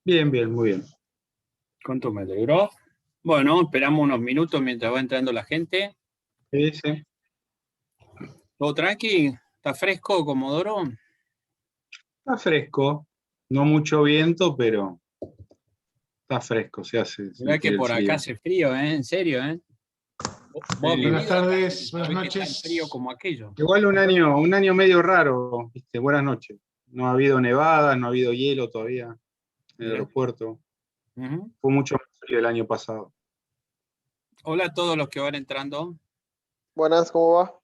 Bien, bien, muy bien. ¿Cuánto me duró? Bueno, esperamos unos minutos mientras va entrando la gente. Sí, sí. ¿Todo tranqui? ¿Está fresco, Comodoro? Está fresco, no mucho viento, pero está fresco, se hace Mirá que sentir el por acá frío. hace frío, ¿eh? En serio, ¿eh? Vos has Sí. Buenas vivido acá y tardes, buenas sabés que es tan frío noches. como aquello. Igual un año medio raro, ¿viste? Buenas noches. No ha habido nevadas, no ha habido hielo todavía en el Mirá. aeropuerto. Ujú. Fue mucho más frío el año pasado. Hola a todos los que van entrando. Buenas, ¿cómo va?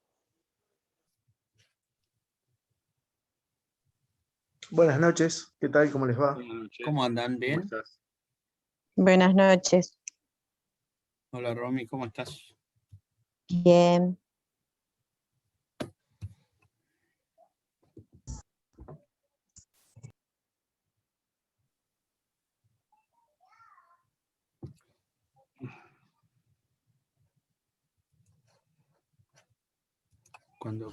Buenas noches, ¿qué tal? ¿Cómo les va? Buenas noches. ¿Cómo andan? ¿Cómo ¿Bien? estás? Buenas noches. Hola Romy, ¿cómo estás? Bien. Cuando...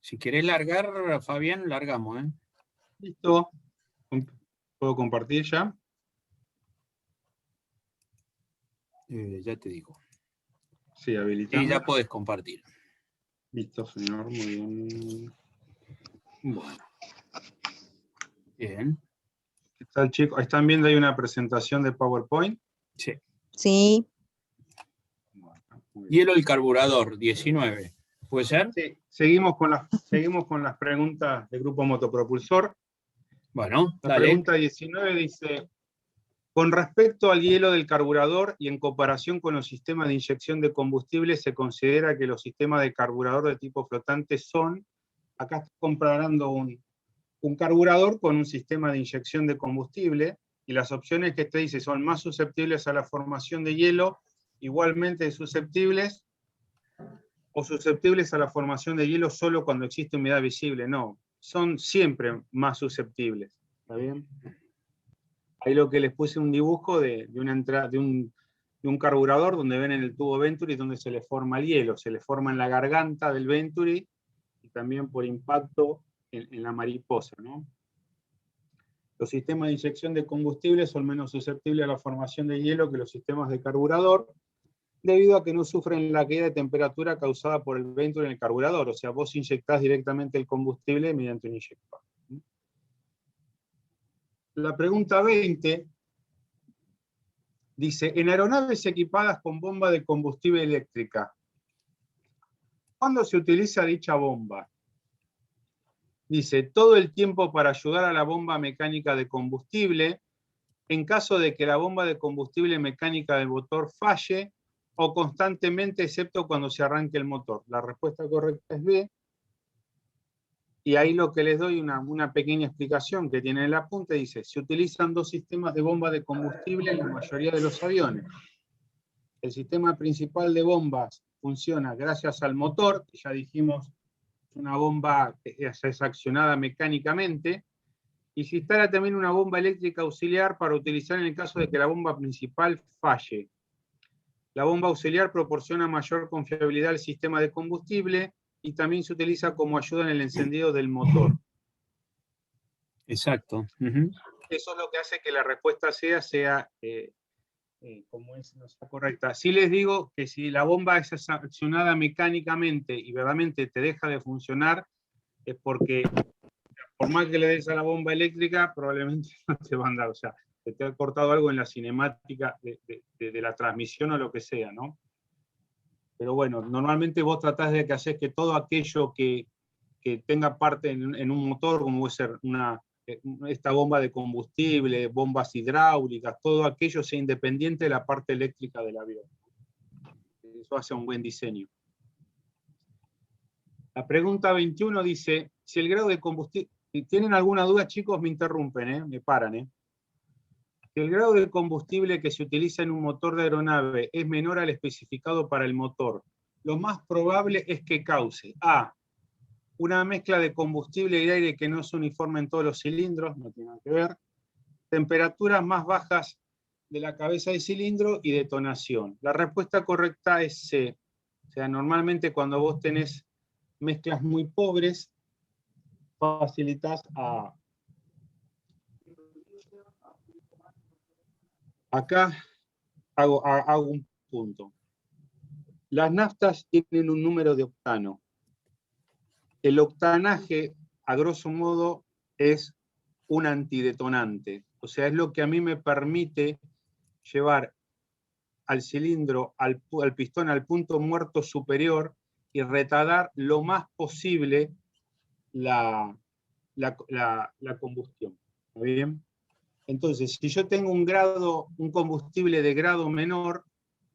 Si querés largar, Fabián, largamos, ¿eh? Listo. ¿Puedo compartir ya? Ya te digo. Sí, Sí, habilitamos. ya podés compartir. Listo, señor. Muy bien. Bueno. Bien. ¿Qué tal, chicos? ¿Están viendo ahí una presentación de PowerPoint? Sí. Sí, Bueno, muy bien. Hielo el carburador, 19. ¿Puede ser? Sí, seguimos con las preguntas del grupo motopropulsor. Bueno, La dale. pregunta 19 dice, con respecto al hielo del carburador y en comparación con los sistemas de inyección de combustible, se considera que los sistemas de carburador de tipo flotante son, acá estoy comparando un carburador con un sistema de inyección de combustible, y las opciones que te dice son más susceptibles a la formación de hielo, igualmente susceptibles, o susceptibles a la formación de hielo solo cuando existe humedad visible. No, son siempre más susceptibles. ¿Está bien? Ahí lo que les puse un dibujo de una entrada, de un carburador donde ven en el tubo Venturi donde se le forma el hielo. Se le forma en la garganta del Venturi y también por impacto en la mariposa, ¿no? Los sistemas de inyección de combustible son menos susceptibles a la formación de hielo que los sistemas de carburador, debido a que no sufren la caída de temperatura causada por el Venturi en el carburador. O sea, vos inyectás directamente el combustible mediante un inyector. La pregunta 20 dice, en aeronaves equipadas con bomba de combustible eléctrica, ¿cuándo se utiliza dicha bomba? Dice, todo el tiempo para ayudar a la bomba mecánica de combustible, en caso de que la bomba de combustible mecánica del motor falle, o constantemente, excepto cuando se arranque el motor. La respuesta correcta es B. Y ahí lo que les doy una pequeña explicación que tiene en la punta, dice, se utilizan dos sistemas de bomba de combustible en la mayoría de los aviones. El sistema principal de bombas funciona gracias al motor, que ya dijimos, es una bomba que es accionada mecánicamente, y se instala también una bomba eléctrica auxiliar para utilizar en el caso de que la bomba principal falle. La bomba auxiliar proporciona mayor confiabilidad al sistema de combustible y también se utiliza como ayuda en el encendido del motor. Exacto. Uh-huh. Eso es lo que hace que la respuesta sea como es, no está correcta. Sí les digo que si la bomba es accionada mecánicamente y verdaderamente te deja de funcionar, es porque por más que le des a la bomba eléctrica, probablemente no te va a andar. O sea, te ha cortado algo en la cinemática de la transmisión o lo que sea, ¿no? Pero bueno, normalmente vos tratás de que haces que todo aquello que tenga parte en un motor, como puede ser esta bomba de combustible, bombas hidráulicas, todo aquello sea independiente de la parte eléctrica del avión. Eso hace un buen diseño. La pregunta 21 dice, si el grado de combustible... Si tienen alguna duda, chicos, me interrumpen, me paran. Si el grado de combustible que se utiliza en un motor de aeronave es menor al especificado para el motor, lo más probable es que cause A, una mezcla de combustible y aire que no es uniforme en todos los cilindros, no tiene nada que ver, temperaturas más bajas de la cabeza del cilindro y detonación. La respuesta correcta es C. O sea, normalmente cuando vos tenés mezclas muy pobres, facilitas a Acá hago un punto. Las naftas tienen un número de octano. El octanaje, a grosso modo, es un antidetonante. O sea, es lo que a mí me permite llevar al cilindro, al pistón, al punto muerto superior y retardar lo más posible la combustión. ¿Está bien? Entonces, si yo tengo un combustible de grado menor,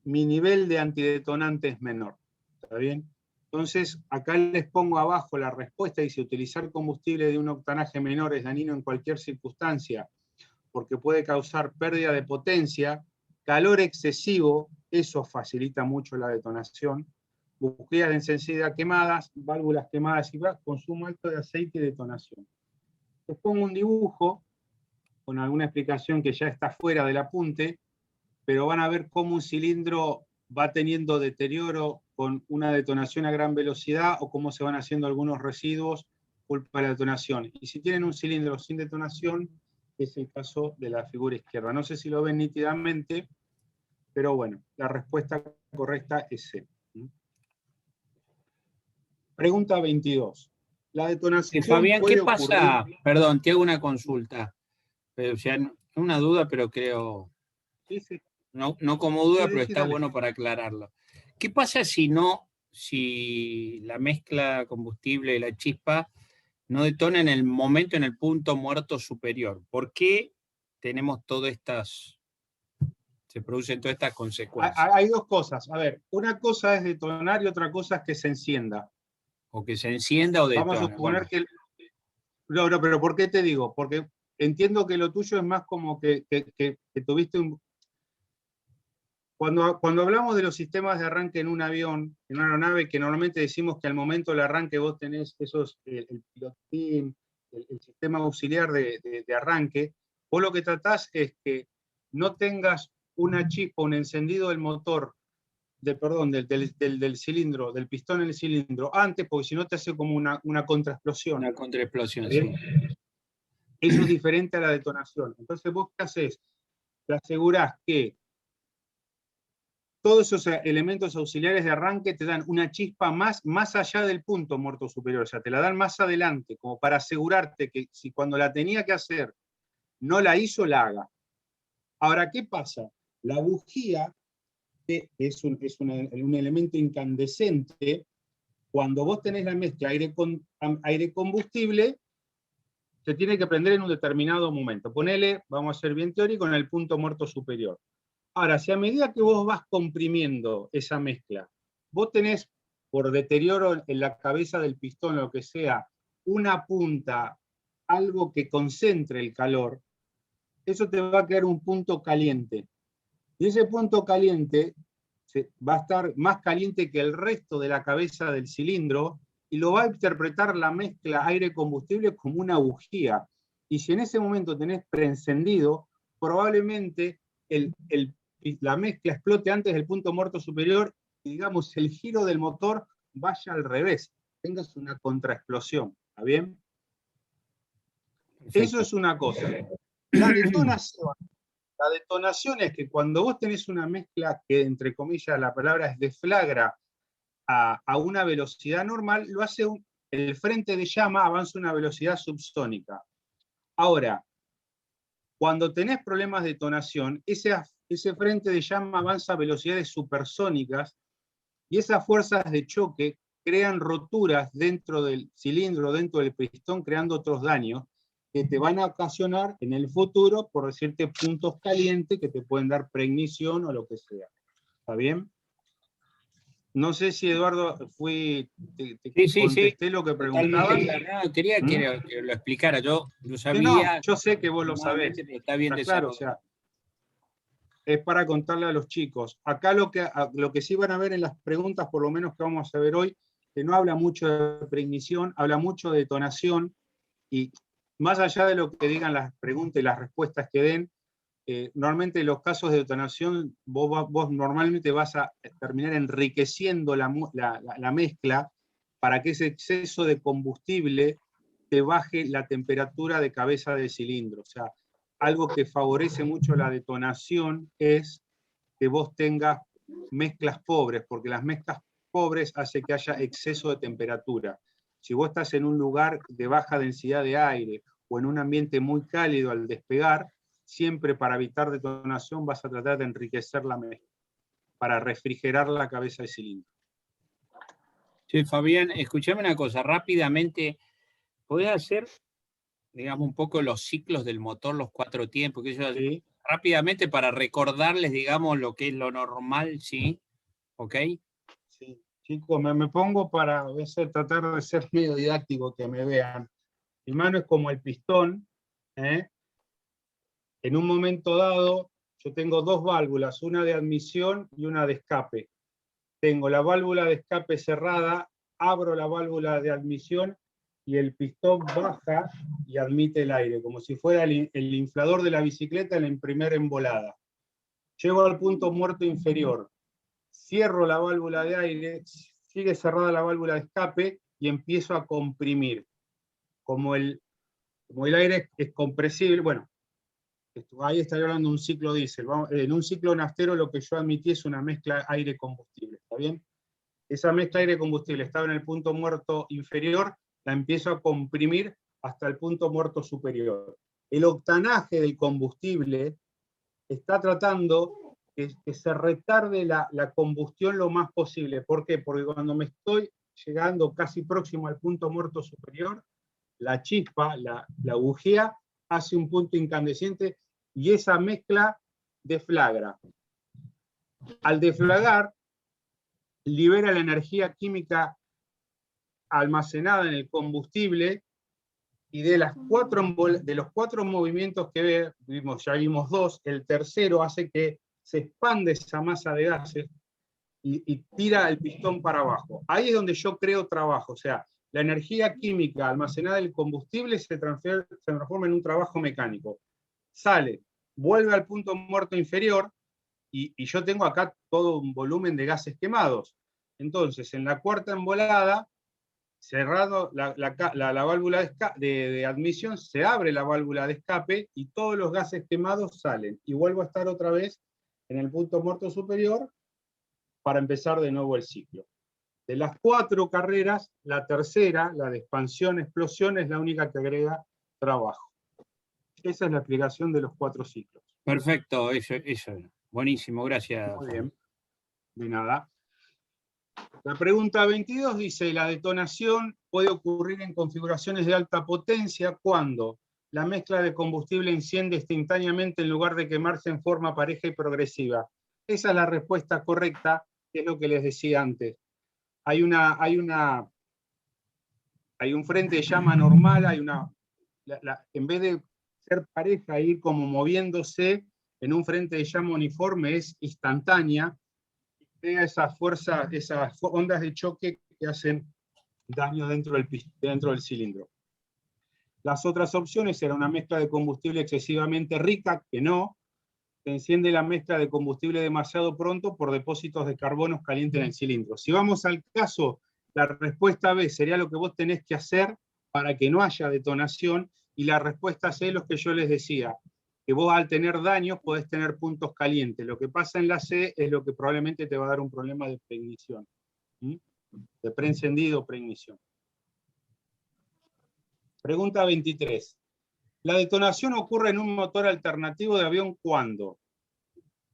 mi nivel de antidetonante es menor. ¿Está bien? Entonces, acá les pongo abajo la respuesta, dice, utilizar combustible de un octanaje menor es dañino en cualquier circunstancia, porque puede causar pérdida de potencia, calor excesivo, eso facilita mucho la detonación, bujías de encensidad quemadas, válvulas quemadas y consumo alto de aceite y detonación. Les pongo un dibujo con alguna explicación que ya está fuera del apunte, pero van a ver cómo un cilindro va teniendo deterioro con una detonación a gran velocidad o cómo se van haciendo algunos residuos culpa de la detonación. Y si tienen un cilindro sin detonación, es el caso de la figura izquierda. No sé si lo ven nítidamente, pero bueno, la respuesta correcta es C. Pregunta 22. La detonación Fabián, puede ¿qué pasa? ocurrir... Perdón, te hago una consulta. O sea, una duda, pero creo... Sí, sí. No como duda, Sí, pero sí, está dale. bueno para aclararlo. ¿Qué pasa si la mezcla combustible y la chispa no detona en el momento, en el punto muerto superior? ¿Por qué tenemos se producen todas estas consecuencias? Hay dos cosas. A ver, una cosa es detonar y otra cosa es que se encienda. O que se encienda o Vamos a detone. suponer Bueno, que... No, pero ¿por qué te digo? Porque entiendo que lo tuyo es más como que tuviste un... Cuando hablamos de los sistemas de arranque en un avión, en una aeronave, que normalmente decimos que al momento del arranque vos tenés el pilotín, el sistema auxiliar de arranque, vos lo que tratás es que no tengas una chispa, un encendido del motor, del cilindro, del pistón en el cilindro, antes, porque si no te hace como una contraexplosión. una contraexplosión, ¿Bien? sí. Eso es diferente a la detonación. Entonces vos qué haces? Te asegurás que todos esos elementos auxiliares de arranque te dan una chispa más allá del punto muerto superior, o sea, te la dan más adelante, como para asegurarte que si cuando la tenía que hacer no la hizo, la haga. Ahora, ¿qué pasa? La bujía, que es un elemento incandescente, cuando vos tenés la mezcla aire-combustible, se tiene que prender en un determinado momento. Ponele, vamos a ser bien teórico, en el punto muerto superior. Ahora, si a medida que vos vas comprimiendo esa mezcla, vos tenés por deterioro en la cabeza del pistón, lo que sea, una punta, algo que concentre el calor, eso te va a quedar un punto caliente. Y ese punto caliente va a estar más caliente que el resto de la cabeza del cilindro y lo va a interpretar la mezcla aire-combustible como una bujía. Y si en ese momento tenés preencendido, probablemente la mezcla explote antes del punto muerto superior y, digamos, el giro del motor vaya al revés, tengas una contraexplosión. ¿Está bien? Perfecto. Eso es una cosa. La detonación es que cuando vos tenés una mezcla que, entre comillas, la palabra es deflagra a una velocidad normal, lo hace el frente de llama avanza a una velocidad subsónica. Ahora, cuando tenés problemas de detonación, ese frente de llama avanza a velocidades supersónicas y esas fuerzas de choque crean roturas dentro del cilindro, dentro del pistón, creando otros daños que te van a ocasionar en el futuro, por decirte, puntos calientes que te pueden dar preignición o lo que sea. ¿Está bien? No sé si, Eduardo, contesté lo que preguntabas. No, quería que lo explicara. Yo lo sabía. No, yo sé que vos lo sabés. Pero está bien claro, o sea, es para contarle a los chicos. Acá lo que sí van a ver en las preguntas, por lo menos que vamos a ver hoy, que no habla mucho de preignición, habla mucho de detonación, y más allá de lo que digan las preguntas y las respuestas que den, normalmente los casos de detonación, vos normalmente vas a terminar enriqueciendo la mezcla para que ese exceso de combustible te baje la temperatura de cabeza del cilindro. O sea, algo que favorece mucho la detonación es que vos tengas mezclas pobres, porque las mezclas pobres hacen que haya exceso de temperatura. Si vos estás en un lugar de baja densidad de aire o en un ambiente muy cálido al despegar, siempre para evitar detonación vas a tratar de enriquecer la mezcla, para refrigerar la cabeza de cilindro. Sí, Fabián, escuchame una cosa, rápidamente, ¿podés hacer, digamos, un poco los ciclos del motor, los 4 tiempos? ¿Sí? Rápidamente para recordarles, digamos, lo que es lo normal, ¿sí? ¿Ok? Sí. Chicos, me pongo para a veces tratar de ser medio didáctico, que me vean. Mi mano es como el pistón, ¿eh? En un momento dado, yo tengo dos válvulas, una de admisión y una de escape. Tengo la válvula de escape cerrada, abro la válvula de admisión y el pistón baja y admite el aire, como si fuera el inflador de la bicicleta en la primera embolada. Llego al punto muerto inferior, cierro la válvula de aire, sigue cerrada la válvula de escape y empiezo a comprimir. Como el aire es compresible, bueno, ahí estaría hablando de un ciclo diésel. En un ciclo naftero lo que yo admití es una mezcla aire-combustible, ¿está bien? Esa mezcla aire-combustible estaba en el punto muerto inferior, la empiezo a comprimir hasta el punto muerto superior. El octanaje del combustible está tratando que se retarde la combustión lo más posible. ¿Por qué? Porque cuando me estoy llegando casi próximo al punto muerto superior, la chispa, la bujía, hace un punto incandescente y esa mezcla deflagra. Al deflagrar, libera la energía química almacenada en el combustible y de los 4 movimientos que vimos, ya vimos 2, el tercero hace que se expande esa masa de gases y tira el pistón para abajo. Ahí es donde yo creo trabajo, o sea, la energía química almacenada en el combustible se transforma en un trabajo mecánico. Sale, vuelve al punto muerto inferior y yo tengo acá todo un volumen de gases quemados. Entonces, en la cuarta embolada, cerrado la válvula de admisión, se abre la válvula de escape y todos los gases quemados salen. Y vuelvo a estar otra vez en el punto muerto superior para empezar de nuevo el ciclo. De las 4 carreras, la tercera, la de expansión-explosión, es la única que agrega trabajo. Esa es la explicación de los 4 ciclos. Perfecto, eso. Buenísimo, gracias. Muy bien, de nada. La pregunta 22 dice, la detonación puede ocurrir en configuraciones de alta potencia cuando la mezcla de combustible enciende instantáneamente en lugar de quemarse en forma pareja y progresiva. Esa es la respuesta correcta, que es lo que les decía antes. Hay un frente de llama normal, en vez de ser pareja e ir como moviéndose en un frente de llama uniforme, es instantánea, crea esas fuerzas, esas ondas de choque que hacen daño dentro del cilindro. Las otras opciones eran una mezcla de combustible excesivamente rica, que no, se enciende la mezcla de combustible demasiado pronto por depósitos de carbonos calientes en el cilindro. Si vamos al caso, la respuesta B sería lo que vos tenés que hacer para que no haya detonación, y la respuesta C es lo que yo les decía, que vos al tener daños podés tener puntos calientes. Lo que pasa en la C es lo que probablemente te va a dar un problema de preignición, de preencendido o preignición. Pregunta 23. La detonación ocurre en un motor alternativo de avión cuando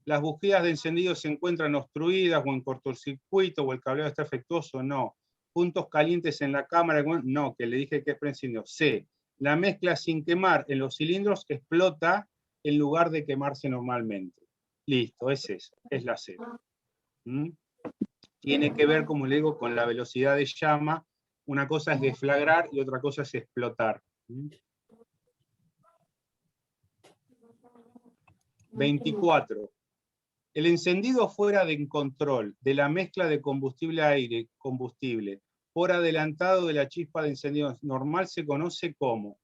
las bujías de encendido se encuentran obstruidas o en cortocircuito o el cableado está defectuoso, no. Puntos calientes en la cámara, no, que le dije que es preencendido. C. La mezcla sin quemar en los cilindros explota en lugar de quemarse normalmente. Listo, es eso, es la C. Tiene que ver, como le digo, con la velocidad de llama. Una cosa es deflagrar y otra cosa es explotar. 24. El encendido fuera de control de la mezcla de combustible-aire-combustible por adelantado de la chispa de encendido normal se conoce como.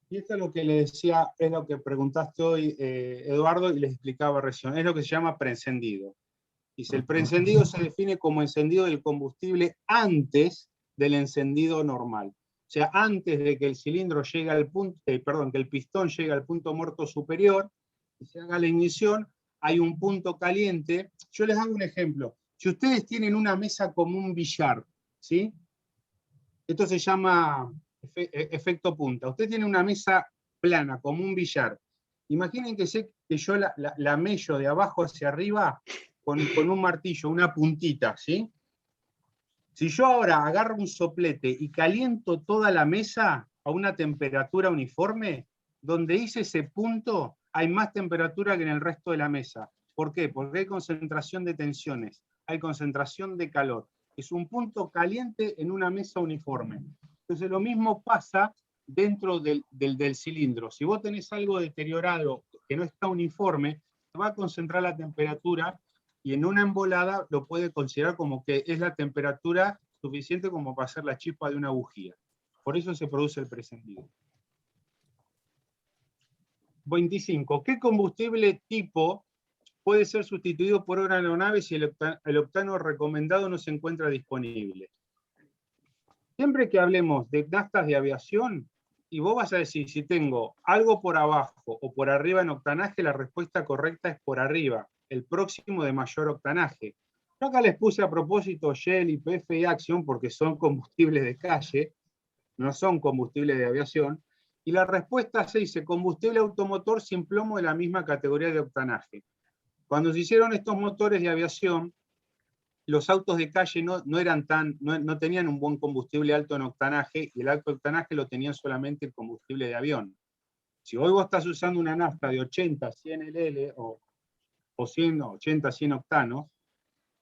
Y esto es lo que le decía, es lo que preguntaste hoy, Eduardo, y les explicaba recién. Es lo que se llama preencendido. Dice, el preencendido se define como encendido del combustible antes del encendido normal. O sea, antes de que el cilindro llegue al punto, perdón, que el pistón llegue al punto muerto superior y se haga la ignición, hay un punto caliente. Yo les hago un ejemplo. Si ustedes tienen una mesa como un billar, ¿sí? Esto se llama efecto punta. Usted tiene una mesa plana, como un billar. Imaginen que yo la mello de abajo hacia arriba con un martillo, una puntita, ¿sí? Si yo ahora agarro un soplete y caliento toda la mesa a una temperatura uniforme, donde hice ese punto hay más temperatura que en el resto de la mesa. ¿Por qué? Porque hay concentración de tensiones, hay concentración de calor. Es un punto caliente en una mesa uniforme. Entonces lo mismo pasa dentro del cilindro. Si vos tenés algo deteriorado que no está uniforme, se va a concentrar la temperatura y en una embolada lo puede considerar como que es la temperatura suficiente como para hacer la chispa de una bujía. Por eso se produce el precendido. 25. ¿Qué combustible tipo puede ser sustituido por una aeronave si el octano recomendado no se encuentra disponible? Siempre que hablemos de naftas de aviación, y vos vas a decir si tengo algo por abajo o por arriba en octanaje, la respuesta correcta es por arriba, el próximo de mayor octanaje. Yo acá les puse a propósito Shell, YPF y Axion porque son combustibles de calle, no son combustibles de aviación, y la respuesta se dice combustible automotor sin plomo de la misma categoría de octanaje. Cuando se hicieron estos motores de aviación, los autos de calle no tenían un buen combustible alto en octanaje, y el alto octanaje lo tenían solamente el combustible de avión. Si hoy vos estás usando una nafta de 80, 100 LL o 100, 80, 100 octanos,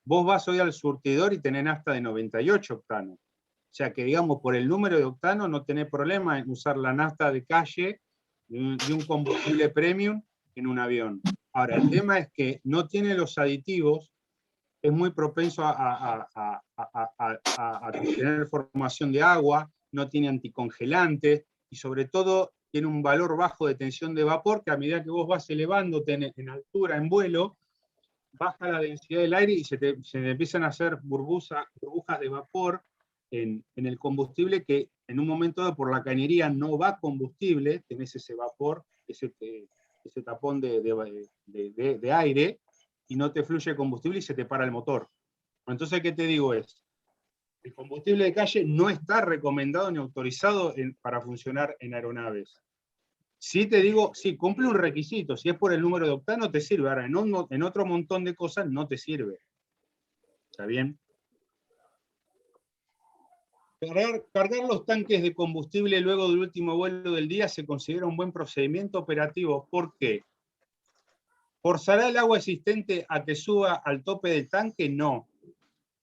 vos vas hoy al surtidor y tenés nafta de 98 octanos. O sea que, digamos, por el número de octanos no tenés problema en usar la nafta de calle de un combustible premium en un avión. Ahora, el tema es que no tiene los aditivos, es muy propenso a tener formación de agua, no tiene anticongelantes y sobre todo tiene un valor bajo de tensión de vapor que a medida que vos vas elevándote en altura, en vuelo, baja la densidad del aire y se te empiezan a hacer burbujas de vapor en el combustible que en un momento dado por la cañería no va combustible, tenés ese vapor, ese tapón de aire, y no te fluye combustible y se te para el motor. Entonces, ¿qué te digo? El combustible de calle no está recomendado ni autorizado para funcionar en aeronaves. Sí te digo, sí, cumple un requisito. Si es por el número de octano, te sirve. Ahora, en otro montón de cosas no te sirve. ¿Está bien? Cargar los tanques de combustible luego del último vuelo del día se considera un buen procedimiento operativo. ¿Por qué? ¿Forzará el agua existente a que suba al tope del tanque? No,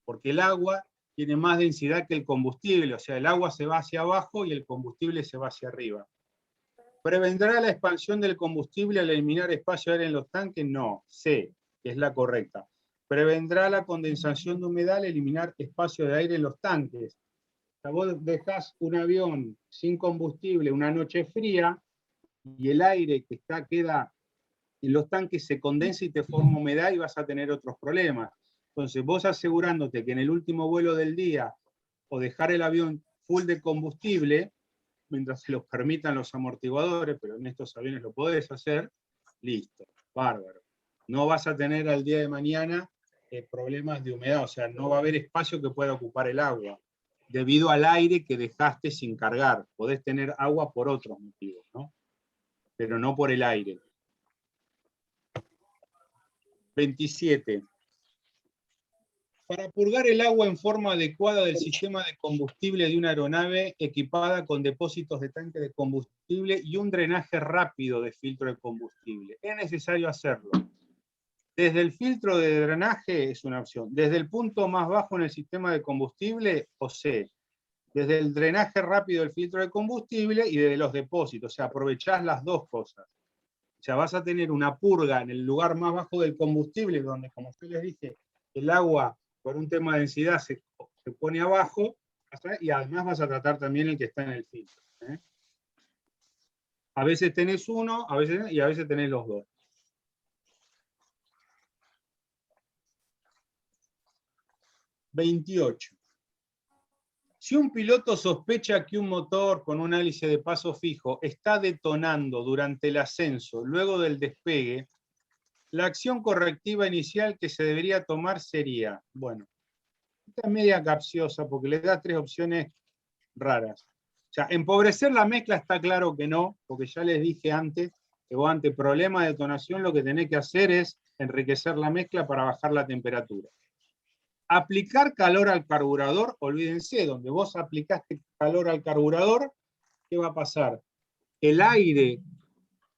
porque el agua tiene más densidad que el combustible, o sea, el agua se va hacia abajo y el combustible se va hacia arriba. ¿Prevendrá la expansión del combustible al eliminar espacio de aire en los tanques? No, C, que es la correcta. ¿Prevendrá la condensación de humedad al eliminar espacio de aire en los tanques? O sea, vos dejás un avión sin combustible una noche fría y el aire que queda en los tanques se condensa y te forma humedad y vas a tener otros problemas. Entonces, vos asegurándote que en el último vuelo del día o dejar el avión full de combustible, mientras se los permitan los amortiguadores, pero en estos aviones lo podés hacer, listo, bárbaro. No vas a tener al día de mañana problemas de humedad, o sea, no va a haber espacio que pueda ocupar el agua, debido al aire que dejaste sin cargar. Podés tener agua por otros motivos, ¿no? Pero no por el aire. 27. Para purgar el agua en forma adecuada del sistema de combustible de una aeronave equipada con depósitos de tanque de combustible y un drenaje rápido de filtro de combustible, es necesario hacerlo. Desde el filtro de drenaje es una opción. Desde el punto más bajo en el sistema de combustible, o C. Desde el drenaje rápido del filtro de combustible y desde los depósitos. O sea, aprovechás las dos cosas. O sea, vas a tener una purga en el lugar más bajo del combustible, donde, como yo les dije, el agua, por un tema de densidad, se pone abajo, y además vas a tratar también el que está en el filtro. A veces tenés uno, a veces tenés los dos. 28. Si un piloto sospecha que un motor con un hélice de paso fijo está detonando durante el ascenso, luego del despegue, la acción correctiva inicial que se debería tomar sería, bueno, esta es media capciosa porque le da 3 opciones raras. O sea, empobrecer la mezcla está claro que no, porque ya les dije antes que vos ante problema de detonación lo que tenés que hacer es enriquecer la mezcla para bajar la temperatura. Aplicar calor al carburador, olvídense, donde vos aplicaste calor al carburador, ¿qué va a pasar? El aire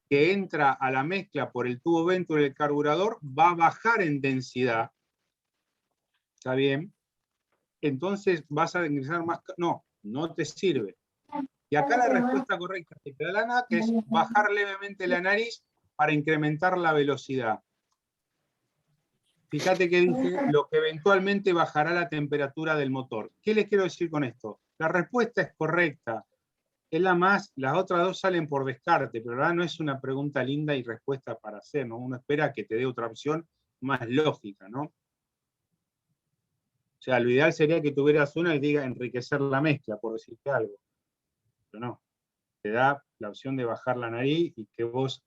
que entra a la mezcla por el tubo ventro del carburador va a bajar en densidad. ¿Está bien? Entonces vas a ingresar más... No, no te sirve. Y acá la respuesta correcta que te da la NAT es bajar levemente la nariz para incrementar la velocidad. Fíjate que dice lo que eventualmente bajará la temperatura del motor. ¿Qué les quiero decir con esto? La respuesta es correcta. Es la más, las otras dos salen por descarte, pero la verdad no es una pregunta linda y respuesta para hacer, ¿no? Uno espera que te dé otra opción más lógica, ¿no? O sea, lo ideal sería que tuvieras una y diga enriquecer la mezcla, por decirte algo. Pero no. Te da la opción de bajar la nariz y que vos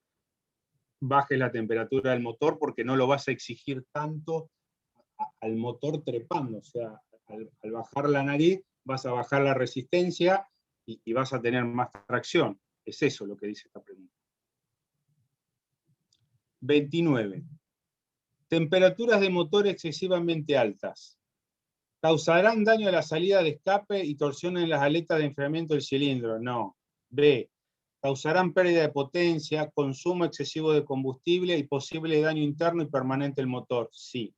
bajes la temperatura del motor porque no lo vas a exigir tanto al motor trepando. O sea, al bajar la nariz vas a bajar la resistencia y vas a tener más tracción. Es eso lo que dice esta pregunta. 29. Temperaturas de motor excesivamente altas. ¿Causarán daño a la salida de escape y torsión en las aletas de enfriamiento del cilindro? No. B. ¿Causarán pérdida de potencia, consumo excesivo de combustible y posible daño interno y permanente del motor? Sí.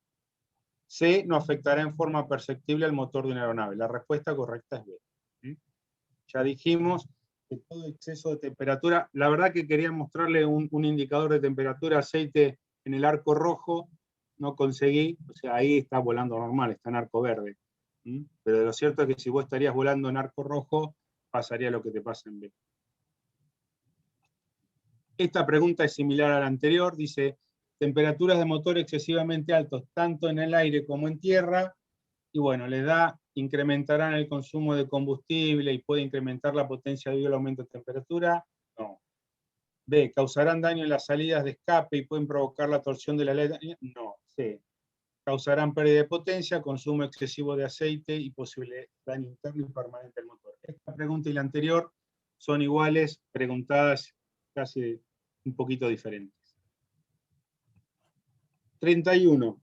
C. No afectará en forma perceptible al motor de una aeronave. La respuesta correcta es B. Ya dijimos que todo exceso de temperatura, la verdad que quería mostrarle un indicador de temperatura aceite en el arco rojo, no conseguí, o sea, ahí está volando normal, está en arco verde. Pero lo cierto es que si vos estarías volando en arco rojo, pasaría lo que te pasa en B. Esta pregunta es similar a la anterior, dice, temperaturas de motor excesivamente altos, tanto en el aire como en tierra, y bueno, le da, incrementarán el consumo de combustible y puede incrementar la potencia debido al aumento de temperatura. No. B, causarán daño en las salidas de escape y pueden provocar la torsión de la aleta. No. C, causarán pérdida de potencia, consumo excesivo de aceite y posible daño interno y permanente del motor. Esta pregunta y la anterior son iguales, preguntadas casi un poquito diferentes. 31.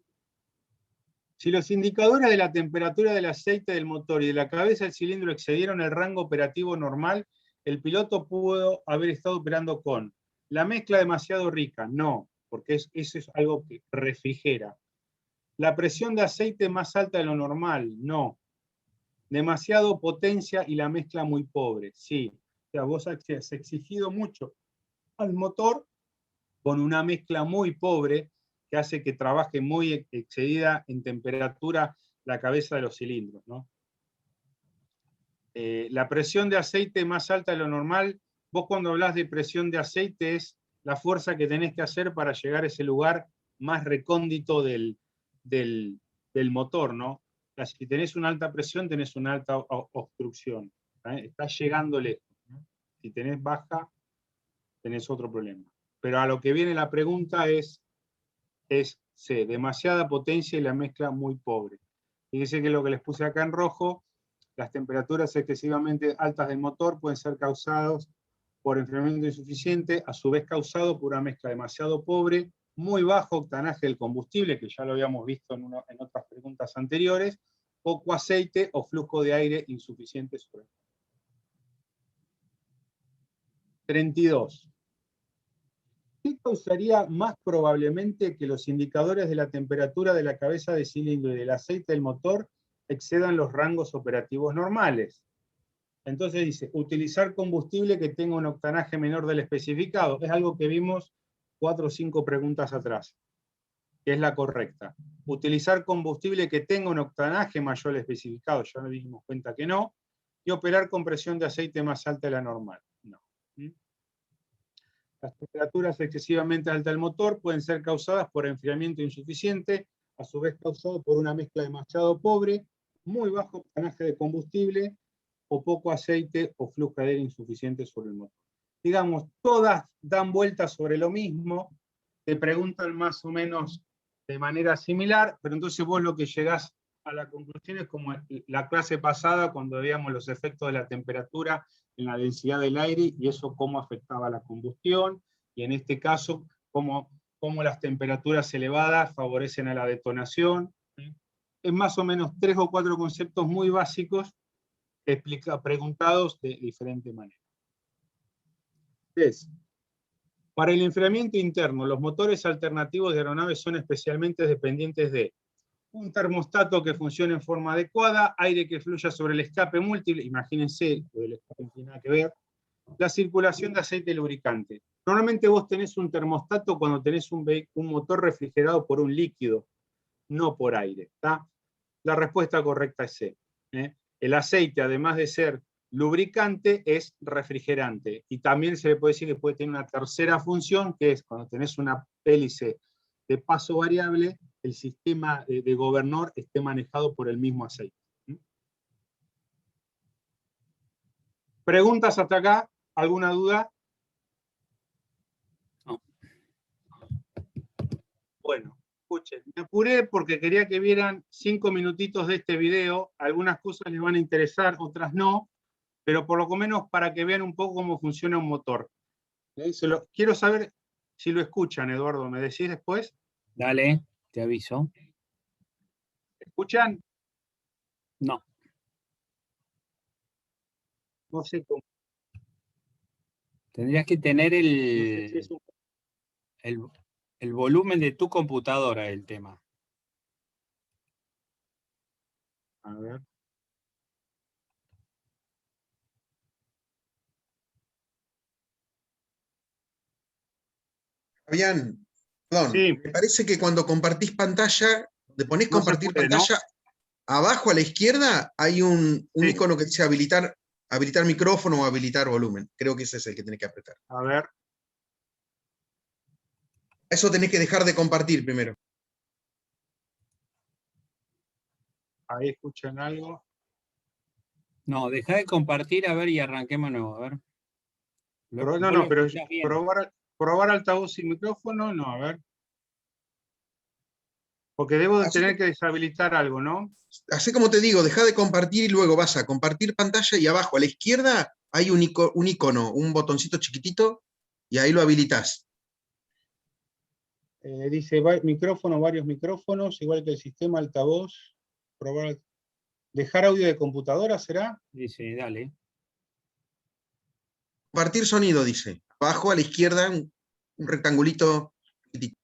Si los indicadores de la temperatura del aceite del motor y de la cabeza del cilindro excedieron el rango operativo normal, el piloto pudo haber estado operando con la mezcla demasiado rica. No, porque eso es algo que refrigera. La presión de aceite más alta de lo normal. No. Demasiado potencia y la mezcla muy pobre. Sí. O sea, vos has exigido mucho al motor con una mezcla muy pobre que hace que trabaje muy excedida en temperatura la cabeza de los cilindros, ¿no? La presión de aceite más alta de lo normal, vos cuando hablas de presión de aceite es la fuerza que tenés que hacer para llegar a ese lugar más recóndito del motor, ¿no? O sea, si tenés una alta presión, tenés una alta obstrucción. Estás llegando lejos, ¿no? Si tenés baja, tenés otro problema. Pero a lo que viene la pregunta es C, demasiada potencia y la mezcla muy pobre. Fíjense que lo que les puse acá en rojo, las temperaturas excesivamente altas del motor pueden ser causadas por enfriamiento insuficiente, a su vez causado por una mezcla demasiado pobre, muy bajo octanaje del combustible, que ya lo habíamos visto en otras preguntas anteriores, poco aceite o flujo de aire insuficiente sobre el motor. 32. ¿Qué causaría más probablemente que los indicadores de la temperatura de la cabeza de cilindro y del aceite del motor excedan los rangos operativos normales? Entonces dice, utilizar combustible que tenga un octanaje menor del especificado. Es algo que vimos 4 o 5 preguntas atrás, que es la correcta. Utilizar combustible que tenga un octanaje mayor al especificado, ya nos dimos cuenta que no, y operar con presión de aceite más alta de la normal. No. Las temperaturas excesivamente altas del motor pueden ser causadas por enfriamiento insuficiente, a su vez causado por una mezcla demasiado pobre, muy bajo octanaje de combustible o poco aceite o flujo de aire insuficiente sobre el motor. Digamos, todas dan vueltas sobre lo mismo, te preguntan más o menos de manera similar, pero entonces vos lo que llegás a la conclusión es como la clase pasada, cuando veíamos los efectos de la temperatura en la densidad del aire y eso cómo afectaba la combustión, y en este caso, cómo las temperaturas elevadas favorecen a la detonación. Es más o menos 3 o 4 conceptos muy básicos preguntados de diferente manera. Para el enfriamiento interno, los motores alternativos de aeronaves son especialmente dependientes de un termostato que funcione en forma adecuada, aire que fluya sobre el escape múltiple, imagínense, el escape no tiene nada que ver, la circulación de aceite lubricante. Normalmente vos tenés un termostato cuando tenés un motor refrigerado por un líquido, no por aire. ¿Tá? La respuesta correcta es C. El aceite, además de ser lubricante, es refrigerante. Y también se le puede decir que puede tener una tercera función, que es cuando tenés una hélice de paso variable, el sistema de gobernador esté manejado por el mismo aceite. ¿Preguntas hasta acá? ¿Alguna duda? No. Bueno, escuchen, me apuré porque quería que vieran 5 minutitos de este video. Algunas cosas les van a interesar, otras no, pero por lo menos para que vean un poco cómo funciona un motor. Quiero saber si lo escuchan, Eduardo, ¿me decís después? Dale, te aviso. ¿Escuchan? No. No sé cómo. Tendrías que tener No sé si es el volumen de tu computadora, el tema. A ver. Fabián, perdón, Sí. me parece que cuando compartís pantalla, le ponés No se compartir puede, ¿no? pantalla, abajo a la izquierda hay un Sí. icono que dice habilitar micrófono o habilitar volumen. Creo que ese es el que tenés que apretar. A ver. Eso tenés que dejar de compartir primero. Ahí escuchan algo. No, deja de compartir, a ver, y arranquemos nuevo, a ver. No, Vos no, lo pero escuchás bien. probar altavoz y micrófono, no, a ver. Porque debo de tener que deshabilitar algo, ¿no? Hacé como te digo, deja de compartir y luego vas a compartir pantalla y abajo a la izquierda hay un icono, un botoncito chiquitito y ahí lo habilitas. Dice micrófono, varios micrófonos, igual que el sistema altavoz. Probar. ¿Dejar audio de computadora será? Dice, dale. Compartir sonido, dice. Abajo a la izquierda un rectangulito chiquitito.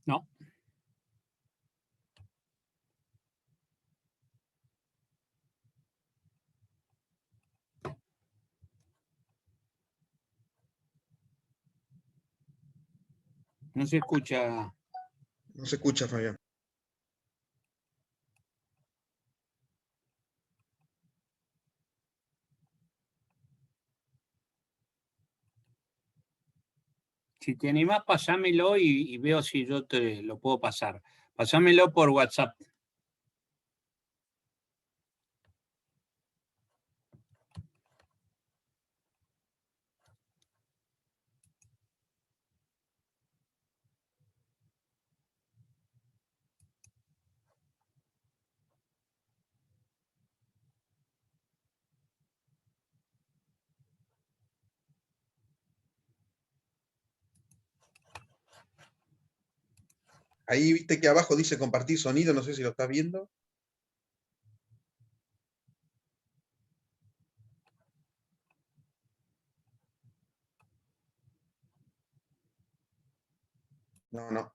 No. No se escucha. No se escucha, Fabián. Si te animás, pasámelo y veo si yo te lo puedo pasar. Pasámelo por WhatsApp. Ahí viste que abajo dice compartir sonido, no sé si lo estás viendo. No, no.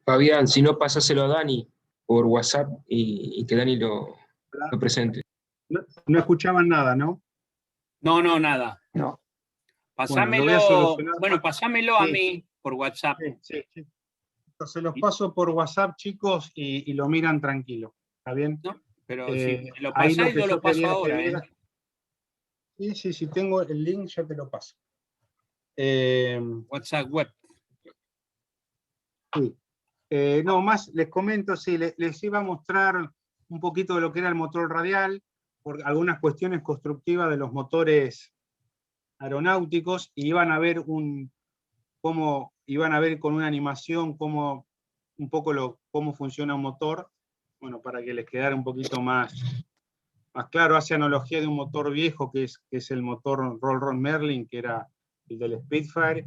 Fabián, si no, pasáselo a Dani por WhatsApp y que Dani lo presente. No escuchaban nada, ¿no? No, nada. No. Bueno, lo voy a Pásamelo, solucionar. bueno, pásamelo a Sí. mí por WhatsApp. Sí. Entonces los paso por WhatsApp, chicos, y lo miran tranquilo. ¿Está bien? ¿No? Pero si me lo Ahí pasás, que yo lo paso quería ahora. que vieras- Sí, tengo el link, ya te lo paso. WhatsApp web. Sí. No, más les comento, sí, les iba a mostrar un poquito de lo que era el motor radial, por algunas cuestiones constructivas de los motores aeronáuticos, y iban a ver con una animación cómo funciona un motor, bueno, para que les quedara un poquito más claro. Hace analogía de un motor viejo que es el motor Rolls-Royce Merlin, que era el del Spitfire,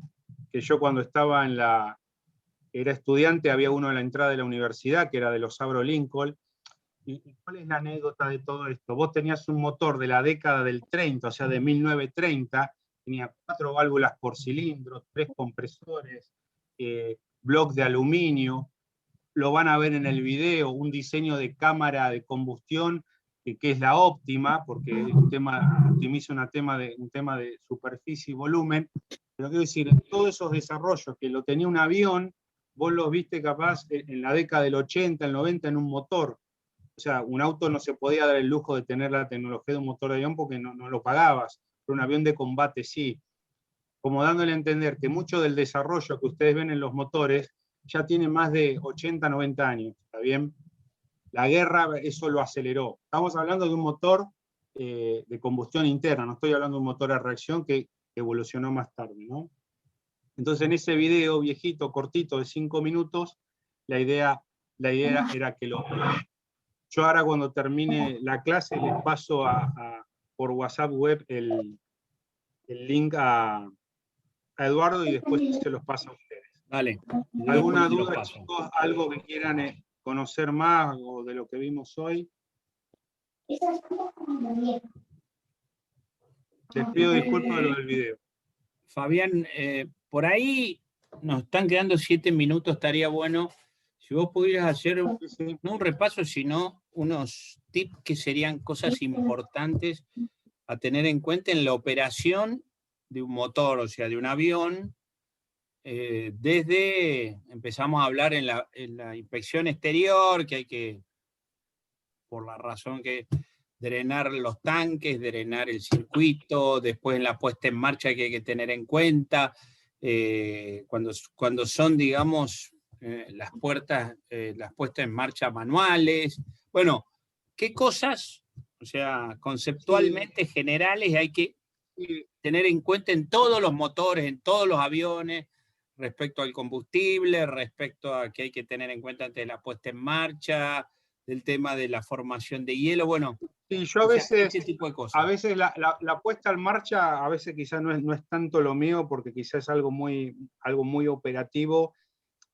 que yo cuando estaba era estudiante, había uno en la entrada de la universidad, que era de los Avro Lincoln. ¿Y cuál es la anécdota de todo esto? Vos tenías un motor de la década del 30, o sea, de 1930, tenía 4 válvulas por cilindro, 3 compresores, bloques de aluminio. Lo van a ver en el video, un diseño de cámara de combustión que es la óptima, porque optimiza un tema de superficie y volumen. Pero quiero decir, todos esos desarrollos que lo tenía un avión, vos los viste capaz en la década del 80, el 90 en un motor. O sea, un auto no se podía dar el lujo de tener la tecnología de un motor de avión porque no lo pagabas, pero un avión de combate sí. Como dándole a entender que mucho del desarrollo que ustedes ven en los motores ya tiene más de 80, 90 años, ¿está bien? La guerra eso lo aceleró. Estamos hablando de un motor de combustión interna, no estoy hablando de un motor a reacción que evolucionó más tarde, ¿no? Entonces en ese video viejito, cortito, de 5 minutos, la idea era que yo ahora cuando termine la clase les paso por WhatsApp web el link a Eduardo y después se los paso a ustedes. Vale. ¿Alguna duda, chicos? ¿Algo que quieran conocer más o de lo que vimos hoy? Les pido disculpas de lo del video. Fabián, por ahí nos están quedando 7 minutos, estaría bueno si vos pudieras hacer no un repaso, sino unos tips que serían cosas importantes a tener en cuenta en la operación de un motor, o sea, de un avión, empezamos a hablar en la inspección exterior, que hay que, por la razón que drenar los tanques, drenar el circuito, después en la puesta en marcha que hay que tener en cuenta, cuando son, digamos, las puestas en marcha manuales. Bueno, ¿qué cosas, o sea, conceptualmente generales hay que tener en cuenta en todos los motores, en todos los aviones, respecto al combustible, respecto a que hay que tener en cuenta antes de la puesta en marcha, del tema de la formación de hielo? Bueno, sí, yo ese tipo de cosas. A veces la puesta en marcha, a veces quizás no es tanto lo mío, porque quizás es algo muy operativo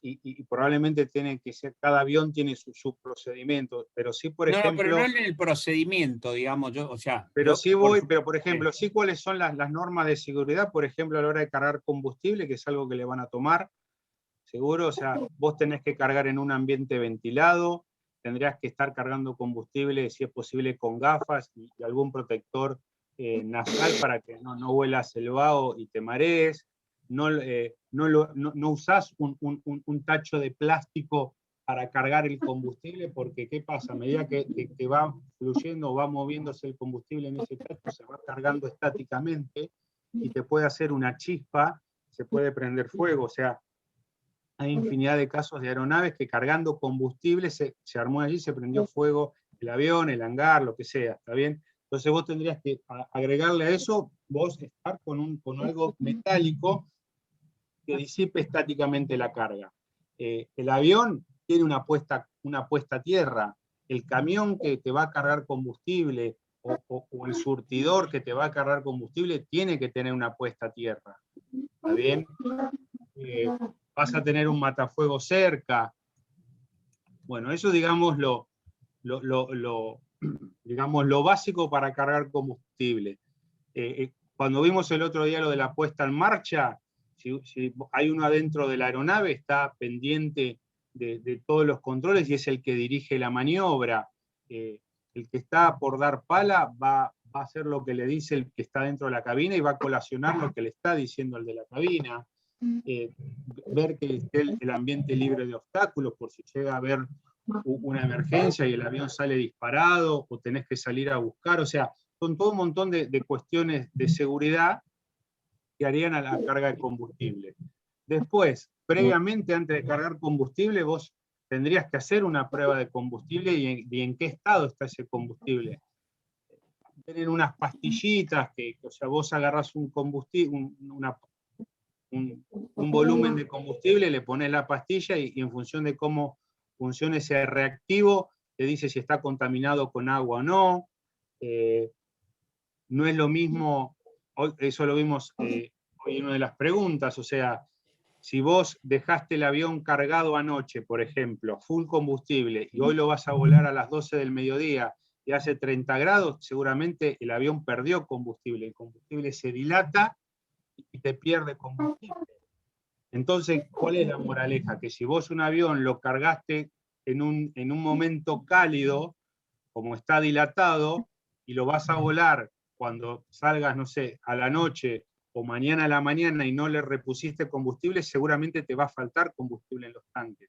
y probablemente tiene que ser, cada avión tiene su procedimiento, pero sí, por ejemplo... No, pero no en el procedimiento, digamos, Pero por ejemplo, sí cuáles son las normas de seguridad, por ejemplo, a la hora de cargar combustible, que es algo que le van a tomar, seguro, o sea, vos tenés que cargar en un ambiente ventilado, tendrías que estar cargando combustible, si es posible, con gafas y algún protector nasal para que no huelas el vaho y te marees. No usás un tacho de plástico para cargar el combustible, porque ¿qué pasa? A medida que va fluyendo o va moviéndose el combustible en ese tacho, se va cargando estáticamente y te puede hacer una chispa, se puede prender fuego. O sea, hay infinidad de casos de aeronaves que cargando combustible se armó allí, se prendió fuego el avión, el hangar, lo que sea, ¿está bien? Entonces vos tendrías que agregarle a eso, vos estar con algo metálico que disipe estáticamente la carga. El avión tiene una puesta a tierra, el camión que te va a cargar combustible o el surtidor que te va a cargar combustible tiene que tener una puesta a tierra, ¿está bien? Vas a tener un matafuego cerca. Bueno, eso digamos lo básico para cargar combustible. Cuando vimos el otro día lo de la puesta en marcha, si hay uno adentro de la aeronave, está pendiente de todos los controles y es el que dirige la maniobra. El que está por dar pala va a hacer lo que le dice el que está dentro de la cabina y va a colacionar lo que le está diciendo el de la cabina. Ver que esté el ambiente libre de obstáculos por si llega a haber una emergencia y el avión sale disparado o tenés que salir a buscar. O sea, son todo un montón de cuestiones de seguridad que harían a la carga de combustible. Después, previamente, antes de cargar combustible, vos tendrías que hacer una prueba de combustible y en qué estado está ese combustible. Tienen unas pastillitas o sea, vos agarrás un combustible, un volumen de combustible, le pones la pastilla y en función de cómo funciona ese reactivo, te dice si está contaminado con agua o no. No es lo mismo, eso lo vimos hoy en una de las preguntas, o sea, si vos dejaste el avión cargado anoche, por ejemplo, full combustible, y hoy lo vas a volar a las 12 del mediodía y hace 30 grados, seguramente el avión perdió combustible. El combustible se dilata y te pierde combustible. Entonces, ¿cuál es la moraleja? Que si vos un avión lo cargaste en un momento cálido, como está dilatado, y lo vas a volar cuando salgas, no sé, a la noche o mañana a la mañana y no le repusiste combustible, seguramente te va a faltar combustible en los tanques.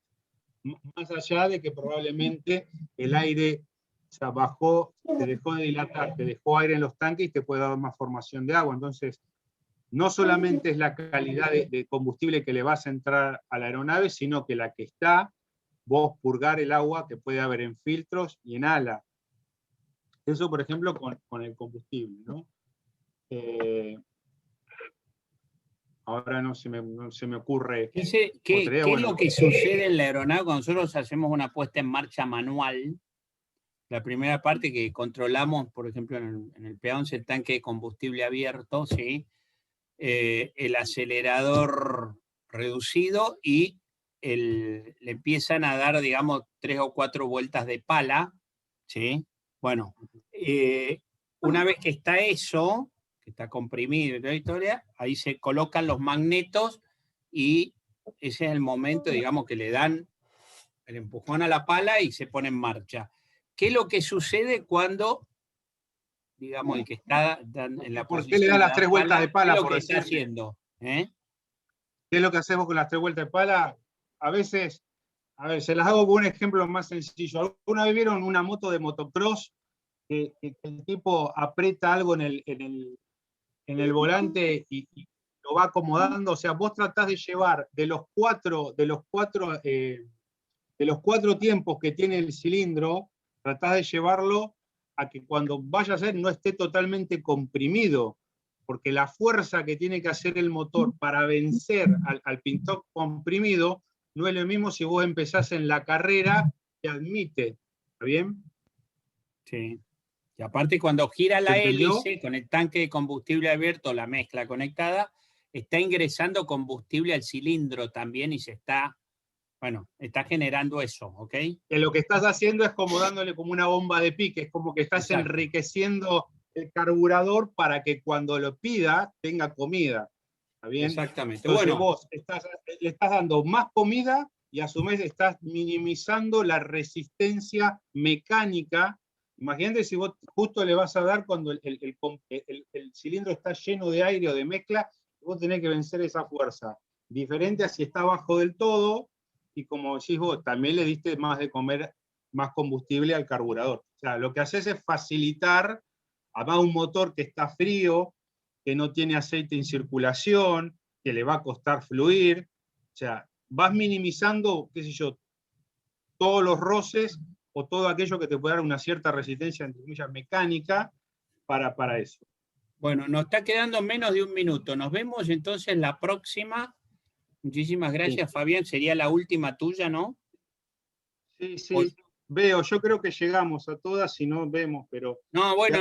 Más allá de que probablemente el aire, o sea, bajó, te dejó de dilatar, te dejó aire en los tanques y te puede dar más formación de agua. Entonces, no solamente es la calidad de combustible que le vas a entrar a la aeronave, sino que la que está, vos purgar el agua que puede haber en filtros y en ala. Eso, por ejemplo, con el combustible, ¿no? Ahora no se me ocurre. ¿Qué es lo que sucede en la aeronave cuando nosotros hacemos una puesta en marcha manual? La primera parte que controlamos, por ejemplo, en el P11, el tanque de combustible abierto, ¿sí? El acelerador reducido y le empiezan a dar, digamos, 3 o 4 vueltas de pala, ¿sí? Bueno, una vez que está eso, que está comprimido y toda la historia, ahí se colocan los magnetos y ese es el momento, digamos, que le dan el empujón a la pala y se pone en marcha. ¿Qué es lo que sucede cuando, digamos, el que está en la posición? ¿Por qué le da las 3 vueltas de pala? ¿Qué es lo por que está haciendo? ¿Qué es lo que hacemos con las 3 vueltas de pala? A veces, a ver, se las hago con un ejemplo más sencillo. ¿Alguna vez vieron una moto de motocross que el tipo aprieta algo en el volante y lo va acomodando? O sea, vos tratás de llevar de los cuatro tiempos que tiene el cilindro, tratás de llevarlo a que cuando vaya a ser no esté totalmente comprimido, porque la fuerza que tiene que hacer el motor para vencer al pin-top comprimido no es lo mismo si vos empezás en la carrera que admite. ¿Está bien? Sí. Y aparte cuando gira la hélice con el tanque de combustible abierto, la mezcla conectada, está ingresando combustible al cilindro también y se está, bueno, está generando eso, ¿ok? Que lo que estás haciendo es como dándole como una bomba de pique, es como que estás enriqueciendo el carburador para que cuando lo pida tenga comida. ¿Está bien? Exactamente. Entonces bueno, vos le estás dando más comida y a su vez estás minimizando la resistencia mecánica. Imagínate si vos justo le vas a dar cuando el cilindro está lleno de aire o de mezcla, vos tenés que vencer esa fuerza. Diferente a si está bajo del todo, y como decís vos, también le diste más de comer, más combustible al carburador. O sea, lo que haces es facilitar, además un motor que está frío, que no tiene aceite en circulación, que le va a costar fluir. O sea, vas minimizando, qué sé yo, todos los roces o todo aquello que te puede dar una cierta resistencia, entre comillas, mecánica para eso. Bueno, nos está quedando menos de un minuto. Nos vemos entonces la próxima. Muchísimas gracias, sí. Fabián. Sería la última tuya, ¿no? Sí. Veo, yo creo que llegamos a todas, si no vemos, pero... No, bueno.